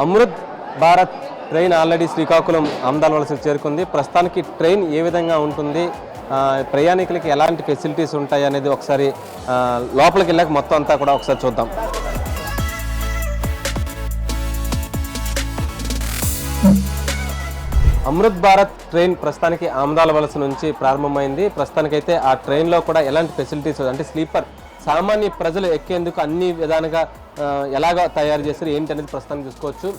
Amrit Bharat train already Srikakulam Amadala వలసకు చేరుకుంది. ప్రస్తుతానికి train ఏ విధంగా ఉంటుంది, ప్రయాణికులకి ఎలాంటి ఫెసిలిటీస్ ఉంటాయి అనేది ఒకసారి లోపలికి వెళ్ళాక మొత్తం అంతా కూడా ఒకసారి చూద్దాం. అమృత్ భారత్ ట్రైన్ ప్రస్తుతానికి ఆమదాల వలస నుంచి ప్రారంభమైంది. ప్రస్తుతానికైతే ఆ ట్రైన్లో కూడా ఎలాంటి ఫెసిలిటీస్ అంటే స్లీపర్ సామాన్య ప్రజలు ఎక్కేందుకు అన్ని విధాలుగా ఎలాగా తయారు చేస్తారు ఏంటి అనేది ప్రస్తుతానికి చూసుకోవచ్చు.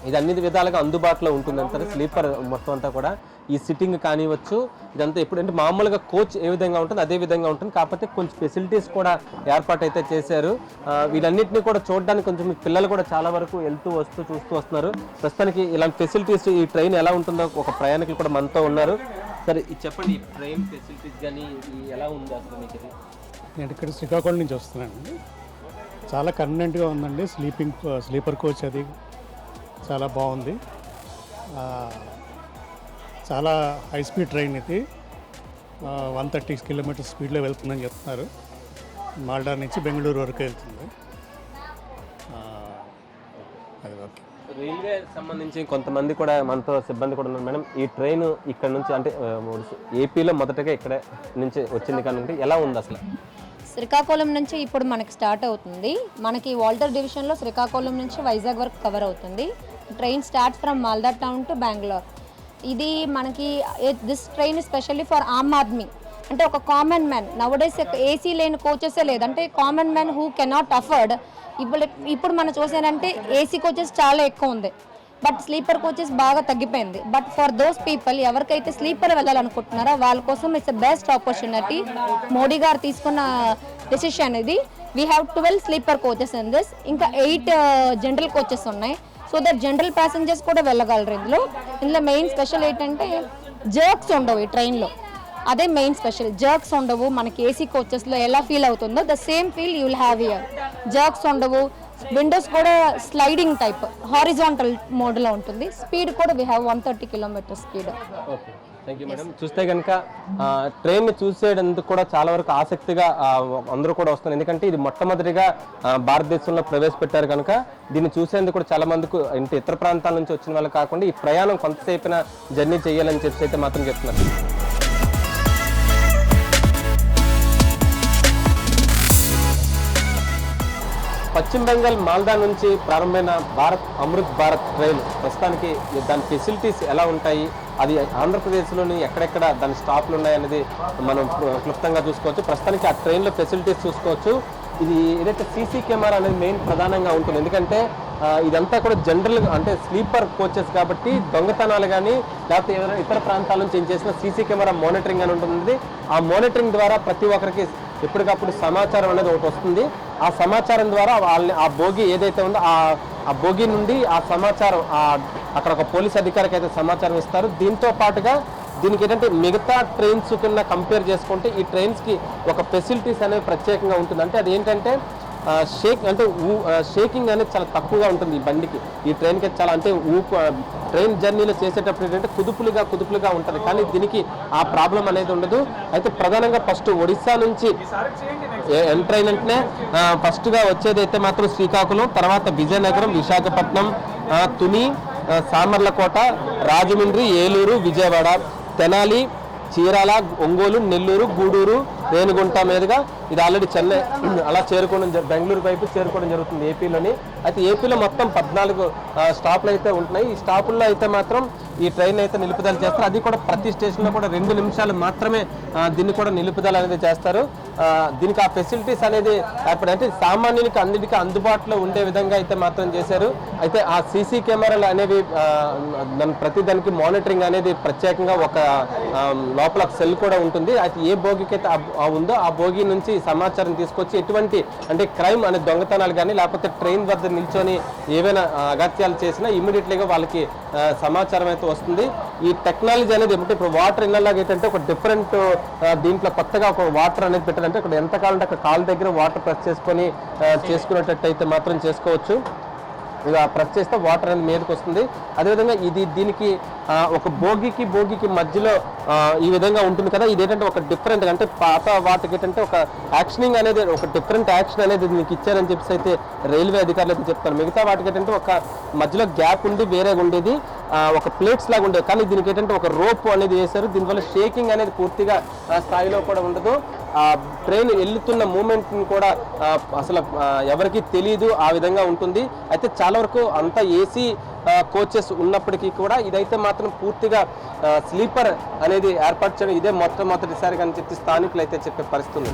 ఇది అన్ని విధాలుగా అందుబాటులో ఉంటుంది అంటారు. స్లీపర్ మొత్తం అంతా కూడా ఈ సిట్టింగ్ కానివచ్చు, ఇదంతా ఎప్పుడంటే మామూలుగా కోచ్ ఏ విధంగా ఉంటుంది అదే విధంగా ఉంటుంది. కాకపోతే కొంచెం ఫెసిలిటీస్ కూడా ఏర్పాటు అయితే చేశారు. వీటన్నిటిని కూడా చూడడానికి కొంచెం పిల్లలు కూడా చాలా వరకు వెళ్తూ చూస్తూ వస్తున్నారు. ప్రస్తుతానికి ఇలాంటి ఫెసిలిటీస్ ఈ ట్రైన్ ఎలా ఉంటుందో ఒక ప్రయాణికులు కూడా మనతో ఉన్నారు. సరే చెప్పండి, ఈ ట్రైన్ ఫెసిలిటీస్ కానీ ఎలా ఉందో అసలు మీకు? నేను ఇక్కడ శ్రీకాకుళం నుంచి వస్తున్నానండి. చాలా కన్వీనెంట్గా ఉందండి. స్లీపర్ కోచ్ అది చాలా బాగుంది. చాలా హై స్పీడ్ ట్రైన్ ఇది. 130 కిలోమీటర్ స్పీడ్లో వెళ్తుందని చెప్తున్నారు. మాల్డా నుంచి బెంగళూరు వరకు వెళ్తుంది. అది ఓకే. రైల్వే సంబంధించి కొంతమంది కూడా మనతో సిబ్బంది కూడా ఉన్నారు. మేడం, ఈ ట్రైన్ ఇక్కడ నుంచి అంటే ఏపీలో మొదటగా ఇక్కడ నుంచి వచ్చింది కానీ ఎలా ఉంది అసలు? శ్రీకాకుళం నుంచి ఇప్పుడు మనకి స్టార్ట్ అవుతుంది. మనకి వాల్టర్ డివిజన్లో శ్రీకాకుళం నుంచి వైజాగ్ వరకు కవర్ అవుతుంది. Train start from Malda town to Bengaluru. ఇది మనకి this train specially for Aam Aadmi, అంటే ఒక కామన్ మ్యాన్. నవడేస్ ఏసీ లేని కోచెసే లేదంటే common man who cannot afford. ఇప్పుడు మనం చూసానంటే ఏసీ కోచెస్ చాలా ఎక్కువ ఉంది, బట్ స్లీపర్ కోచెస్ బాగా తగ్గిపోయింది. బట్ ఫర్ దోస్ పీపుల్ ఎవరికైతే స్లీపర్ వెళ్ళాలనుకుంటున్నారో వాళ్ళ కోసం ఇట్స్ బెస్ట్ ఆపర్చునిటీ. మోడీ గారు తీసుకున్న డెసిషన్ ఇది. We have 12 sleeper coaches in this. ఇంకా 8 జనరల్ కోచెస్ ఉన్నాయి. సో దట్ జనరల్ ప్యాసింజర్స్ కూడా వెళ్ళగలరు. ఇందులో మెయిన్ స్పెషల్ ఏంటంటే జర్క్స్ ఉండవు ఈ ట్రైన్లో. అదే మెయిన్ స్పెషల్. జర్క్స్ ఉండవు. మనకి ఏసీ కోచెస్లో ఎలా ఫీల్ అవుతుందో the same feel you will have here. Jerks ఉండవు. విండోస్ కూడా స్లైడింగ్ టైప్ హారిజాంటల్ మోడ్లో ఉంటుంది. స్పీడ్ కూడా we have 130 kilometre speed. Okay, thank you madam. చూస్తే కనుక ట్రైన్ చూసేందుకు కూడా చాలా వరకు ఆసక్తిగా అందరూ కూడా వస్తున్నారు. ఎందుకంటే ఇది మొట్టమొదటిగా భారతదేశంలో ప్రవేశపెట్టారు కనుక దీన్ని చూసేందుకు కూడా చాలా మందికి ఇంటి ఇతర ప్రాంతాల నుంచి వచ్చిన వాళ్ళు కాకుండా ఈ ప్రయాణం కొంతసేపున జర్నీ చేయాలని చెప్పి అయితే మాత్రం చెప్తున్నారు. పశ్చిమ బెంగాల్ మాల్దా నుంచి ప్రారంభమైన అమృత్ భారత్ ట్రైన్ ప్రస్తుతానికి దాని ఫెసిలిటీస్ ఎలా ఉంటాయి, అది ఆంధ్రప్రదేశ్లోని ఎక్కడెక్కడ దాని స్టాప్లు ఉన్నాయనేది మనం క్లుప్తంగా చూసుకోవచ్చు. ప్రస్తుతానికి ఆ ట్రైన్లో ఫెసిలిటీస్ చూసుకోవచ్చు. ఇది ఏదైతే సీసీ కెమెరా అనేది మెయిన్ ప్రధానంగా ఉంటుంది. ఎందుకంటే ఇదంతా కూడా జనరల్ అంటే స్లీపర్ కోచెస్ కాబట్టి దొంగతనాలు కానీ లేకపోతే ఏదైనా ఇతర ప్రాంతాల నుంచి ఏం చేసిన సీసీ కెమెరా మానిటరింగ్ అని ఉంటుంది. ఆ మానిటరింగ్ ద్వారా ప్రతి ఒక్కరికి ఎప్పటికప్పుడు సమాచారం అనేది ఒకటి వస్తుంది. ఆ సమాచారం ద్వారా వాళ్ళని ఆ బోగి ఏదైతే ఉందో ఆ బోగి నుండి ఆ సమాచారం అక్కడ ఒక పోలీస్ అధికారికి అయితే సమాచారం ఇస్తారు. దీంతో పాటుగా దీనికి ఏంటంటే మిగతా ట్రైన్స్ కింద కంపేర్ చేసుకుంటే ఈ ట్రైన్స్కి ఒక ఫెసిలిటీస్ అనేవి ప్రత్యేకంగా ఉంటుంది. అంటే అది ఏంటంటే షేకింగ్ అనేది చాలా తక్కువగా ఉంటుంది ఈ బండికి. ఈ ట్రైన్కి చాలా అంటే ట్రైన్ జర్నీలో చేసేటప్పుడు ఏంటంటే కుదుపులుగా ఉంటుంది. కానీ దీనికి ఆ ప్రాబ్లం అనేది ఉండదు. అయితే ప్రధానంగా ఫస్ట్ ఒడిశా నుంచి ఎంటర్ అయినట్నే ఫస్ట్గా వచ్చేది అయితే మాత్రం శ్రీకాకుళం, తర్వాత విజయనగరం, విశాఖపట్నం, తుని, సామర్లకోట, రాజమండ్రి, ఏలూరు, విజయవాడ, తెనాలి, చీరాల, ఒంగోలు, నెల్లూరు, గూడూరు, రేణిగుంట మీదుగా ఇది ఆల్రెడీ చెన్నై అలా బెంగళూరు వైపు చేరుకోవడం జరుగుతుంది ఏపీలోని. అయితే ఏపీలో మొత్తం 14 స్టాపులు అయితే ఉంటున్నాయి. ఈ స్టాపుల్లో అయితే మాత్రం ఈ ట్రైన్ అయితే నిలుపుదల చేస్తారు. అది కూడా ప్రతి స్టేషన్లో కూడా 2 నిమిషాలు మాత్రమే దీన్ని కూడా నిలుపుదల అనేది చేస్తారు. దీనికి ఆ ఫెసిలిటీస్ అనేది అంటే సామాన్యునికి అన్నిటికీ అందుబాటులో ఉండే విధంగా అయితే మాత్రం చేశారు. అయితే ఆ సీసీ కెమెరాలు అనేవి ప్రతి దానికి మానిటరింగ్ అనేది ప్రత్యేకంగా ఒక లోపల సెల్ కూడా ఉంటుంది. అయితే ఏ బోగికి అయితే ఉందో ఆ బోగి నుంచి సమాచారం తీసుకొచ్చి ఎటువంటి అంటే క్రైమ్ అనే దొంగతనాలు కానీ లేకపోతే ట్రైన్ వద్ద నిల్చొని ఏవైనా అగత్యాలు చేసినా ఇమ్మీడియట్లీగా వాళ్ళకి సమాచారం అయితే వస్తుంది. ఈ టెక్నాలజీ అనేది ఏమంటే ఇప్పుడు వాటర్ ఇన్నలాగా ఏంటంటే ఒక డిఫరెంట్ దీంట్లో కొత్తగా ఒక వాటర్ అనేది పెట్టారంటే ఇక్కడ ఎంత కావాలంటే అక్కడ కాళ్ళ దగ్గర వాటర్ ప్రెస్ చేసుకొని చేసుకునేటట్టు అయితే మాత్రం చేసుకోవచ్చు. ఇలా ప్రెస్ చేస్తే వాటర్ అనేది మీదకి వస్తుంది. అదేవిధంగా దీనికి ఒక బోగికి మధ్యలో ఈ విధంగా ఉంటుంది కదా. ఇదేంటంటే ఒక డిఫరెంట్, అంటే పాత వాటికి ఏంటంటే ఒక యాక్షనింగ్ అనేది, ఒక డిఫరెంట్ యాక్షన్ అనేది మీకు ఇచ్చారని చెప్పేసి అయితే రైల్వే అధికారులు అయితే చెప్తారు. మిగతా వాటికి ఏంటంటే ఒక మధ్యలో గ్యాప్ ఉండి వేరేగా ఉండేది, ఒక ప్లేట్స్ లాగా ఉండేది. కానీ దీనికి ఏంటంటే ఒక రోప్ అనేది వేశారు. దీనివల్ల షేకింగ్ అనేది పూర్తిగా స్థాయిలో కూడా ఉండదు. ట్రైన్ వెళ్తున్న మూమెంట్ని కూడా అసలు ఎవరికి తెలియదు, ఆ విధంగా ఉంటుంది. అయితే చాలా వరకు అంతా ఏసీ కోచెస్ ఉన్నప్పటికీ కూడా ఇదైతే మాత్రం పూర్తిగా స్లీపర్ అనేది ఏర్పాటు చేయడం ఇదే మొట్టమొదటిసారిగా అని చెప్పి స్థానికులు అయితే చెప్పే పరిస్థితి ఉంది.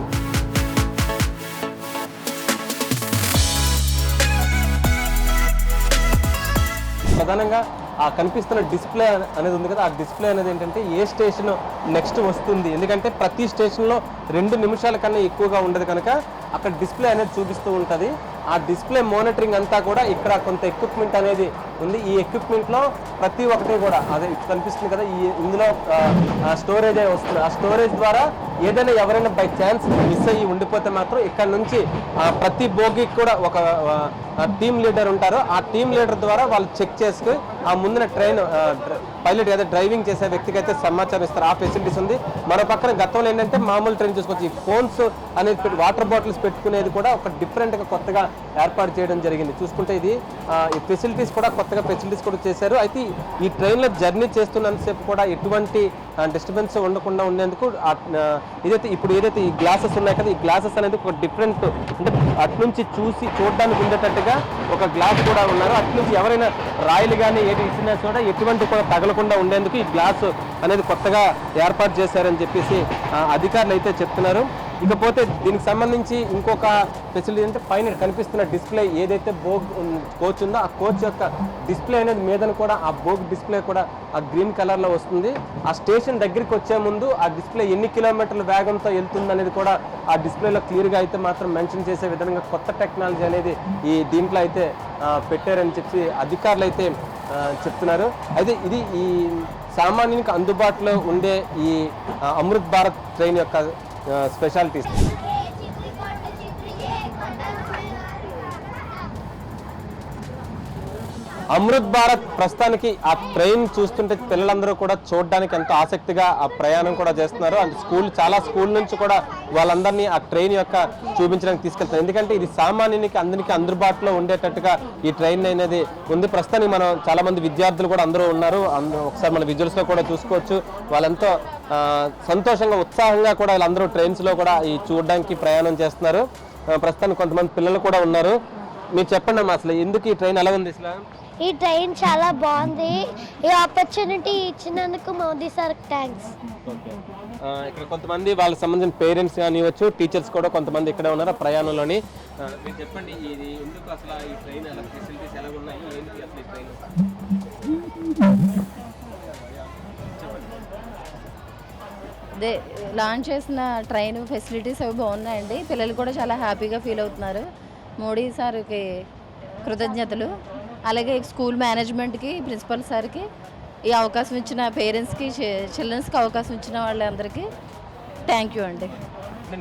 ప్రధానంగా ఆ కనిపిస్తున్న డిస్ప్లే అనేది ఉంది కదా, ఆ డిస్ప్లే అనేది ఏంటంటే ఏ స్టేషన్ నెక్స్ట్ వస్తుంది, ఎందుకంటే ప్రతి స్టేషన్లో 2 నిమిషాల కన్నా ఎక్కువగా ఉండదు కనుక అక్కడ డిస్ప్లే అనేది చూపిస్తూ ఉంటుంది. ఆ డిస్ప్లే మానిటరింగ్ అంతా కూడా ఇక్కడ కొంత ఎక్విప్మెంట్ అనేది ఉంది. ఈ ఎక్విప్మెంట్లో ప్రతి ఒక్కటి కూడా అదే కనిపిస్తుంది కదా, ఇందులో స్టోరేజ్ వస్తుంది. ఆ స్టోరేజ్ ద్వారా ఏదైనా ఎవరైనా బై ఛాన్స్ మిస్ అయ్యి ఉండిపోతే మాత్రం ఇక్కడ నుంచి ప్రతి బోగికి కూడా ఒక టీమ్ లీడర్ ఉంటారు. ఆ టీమ్ లీడర్ ద్వారా వాళ్ళు చెక్ చేసుకుని ఆ ముందున ట్రైన్ పైలట్ ఏదో డ్రైవింగ్ చేసే వ్యక్తికి అయితే సమాచారం ఇస్తారు. ఆ ఫెసిలిటీస్ ఉంది. మన పక్కన గతంలో ఏంటంటే మామూలు ట్రైన్ చూసుకోవచ్చు, ఈ ఫోన్స్ అనేది వాటర్ బాటిల్స్ పెట్టుకునేది కూడా ఒక డిఫరెంట్గా కొత్తగా ఏర్పాటు చేయడం జరిగింది. చూసుకుంటే ఇది ఈ ఫెసిలిటీస్ కూడా కొత్తగా ఫెసిలిటీస్ కూడా చేశారు. అయితే ఈ ట్రైన్లో జర్నీ చేస్తున్నంతసేపు కూడా ఎటువంటి డిస్టర్బెన్స్ ఉండకుండా ఉండేందుకు ఏదైతే ఈ గ్లాసెస్ ఉన్నాయి కదా, ఈ గ్లాసెస్ అనేది ఒక డిఫరెంట్, అంటే అటు నుంచి చూడడానికి ఉండేటట్టుగా ఒక గ్లాస్ కూడా ఉన్నారు. అటు నుంచి ఎవరైనా రాయిలు కానీ ఏది ఇచ్చినా కూడా ఎటువంటి కూడా తగలకుండా ఉండేందుకు ఈ గ్లాస్ అనేది కొత్తగా ఏర్పాటు చేశారని చెప్పేసి అధికారులు అయితే చెప్తున్నారు. ఇకపోతే దీనికి సంబంధించి ఇంకొక ఫెసిలిటీ అంటే పైన కనిపిస్తున్న డిస్ప్లే ఏదైతే కోచ్ ఉందో ఆ కోచ్ యొక్క డిస్ప్లే అనేది మీదన కూడా ఆ డిస్ప్లే కూడా ఆ గ్రీన్ కలర్లో వస్తుంది. ఆ స్టేషన్ దగ్గరికి వచ్చే ముందు ఆ డిస్ప్లే ఎన్ని కిలోమీటర్ల వేగంతో వెళ్తుంది అనేది కూడా ఆ డిస్ప్లేలో క్లియర్గా అయితే మాత్రం మెన్షన్ చేసే విధంగా కొత్త టెక్నాలజీ అనేది ఈ దీంట్లో అయితే పెట్టారని చెప్పి అధికారులు అయితే చెప్తున్నారు. అయితే ఇది ఈ సామాన్యునికి అందుబాటులో ఉండే ఈ అమృత్ భారత్ ట్రైన్ యొక్క స్పెషాలిటీస్. అమృత్ భారత్ ప్రస్తుతానికి ఆ ట్రైన్ చూస్తుంటే పిల్లలందరూ కూడా చూడడానికి ఎంతో ఆసక్తిగా ఆ ప్రయాణం కూడా చేస్తున్నారు. అంటే చాలా స్కూల్ నుంచి కూడా వాళ్ళందరినీ ఆ ట్రైన్ యొక్క చూపించడానికి తీసుకెళ్తారు. ఎందుకంటే ఇది సామాన్యునికి అందరికీ అందుబాటులో ఉండేటట్టుగా ఈ ట్రైన్ అనేది ఉంది. ప్రస్తుతానికి మనం చాలా మంది విద్యార్థులు కూడా అందరూ ఉన్నారు. ఒకసారి మన విజువల్స్లో కూడా చూసుకోవచ్చు. వాళ్ళెంతో సంతోషంగా ఉత్సాహంగా కూడా వీళ్ళందరూ ట్రైన్స్లో కూడా ఈ చూడడానికి ప్రయాణం చేస్తున్నారు. ప్రస్తుతానికి కొంతమంది పిల్లలు కూడా ఉన్నారు. మీరు చెప్పండి అమ్మా, అసలు ఎందుకు ఈ ట్రైన్ ఎలా ఉంది? అసలు ఈ ట్రైన్ చాలా బాగుంది. ఈ ఆపర్చునిటీ ఇచ్చినందుకు మోదీ సార్ థ్యాంక్స్. ఇక్కడ కొంతమంది వాళ్ళకి సంబంధించిన పేరెంట్స్ కానివచ్చు, టీచర్స్ కూడా కొంతమంది ఇక్కడ ఉన్నారు ప్రయాణంలోని. మీరు చెప్పండి, ఇది ఎందుకు అసలు ఈ ట్రైన్ ఎలా ఫెసిలిటీస్ ఎలా ఉన్నాయి, ఏంటి అసలు ఈ ట్రైన్? అదే లాంచ్ చేసిన ట్రైన్ ఫెసిలిటీస్ అవి బాగున్నాయండి. పిల్లలు కూడా చాలా హ్యాపీగా ఫీల్ అవుతున్నారు. మోడీ సార్కి కృతజ్ఞతలు. అలాగే స్కూల్ మేనేజ్మెంట్కి, ప్రిన్సిపల్ సార్కి, ఈ అవకాశం ఇచ్చిన పేరెంట్స్కి, చిల్డ్రన్స్కి అవకాశం ఇచ్చిన వాళ్ళందరికీ థ్యాంక్ యూ అండి.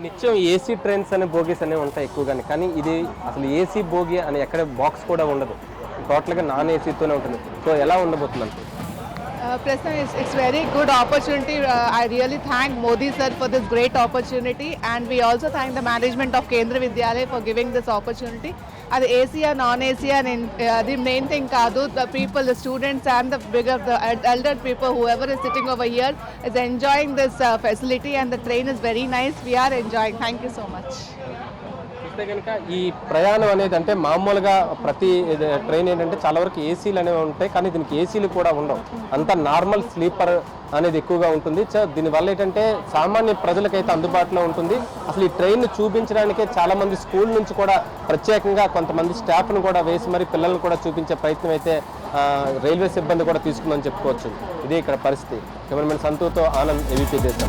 నిత్యం ఏసీ ట్రైన్స్ అనే బోగీస్ అనేవి ఉంటాయి ఎక్కువగానే, కానీ ఇది అసలు ఏసీ బోగి అని ఎక్కడ బాక్స్ కూడా ఉండదు, టోటల్గా నాన్ ఏసీతోనే ఉంటుంది. సో ఎలా ఉండబోతుంది అంటే Prasna, it's very good opportunity. I really thank Modi sir for this great opportunity, and we also thank the management of Kendra Vidyalaya for giving this opportunity. The AC or non-AC, and the main thing kaadu, the people, the students and the elder people, whoever is sitting over here is enjoying this facility, and the train is very nice. We are enjoying. Thank you so much. కనుక ఈ ప్రయాణం అనేది అంటే మామూలుగా ప్రతి train ఏంటంటే చాలా వరకు ఏసీలు అనేవి ఉంటాయి, కానీ దీనికి ఏసీలు కూడా ఉండవు. అంతా నార్మల్ స్లీపర్ అనేది ఎక్కువగా ఉంటుంది. సో దీనివల్ల ఏంటంటే సామాన్య ప్రజలకైతే అందుబాటులో ఉంటుంది. అసలు ఈ ట్రైన్ చూపించడానికే చాలా మంది స్కూల్ నుంచి కూడా ప్రత్యేకంగా కొంతమంది స్టాఫ్ను కూడా వేసి మరి పిల్లలను కూడా చూపించే ప్రయత్నం అయితే రైల్వే సిబ్బంది కూడా తీసుకుందని చెప్పుకోవచ్చు. ఇదే ఇక్కడ పరిస్థితి. కెమెరామెన్ సంతూతో ఆనంద్, ఏబీపీ దేశం.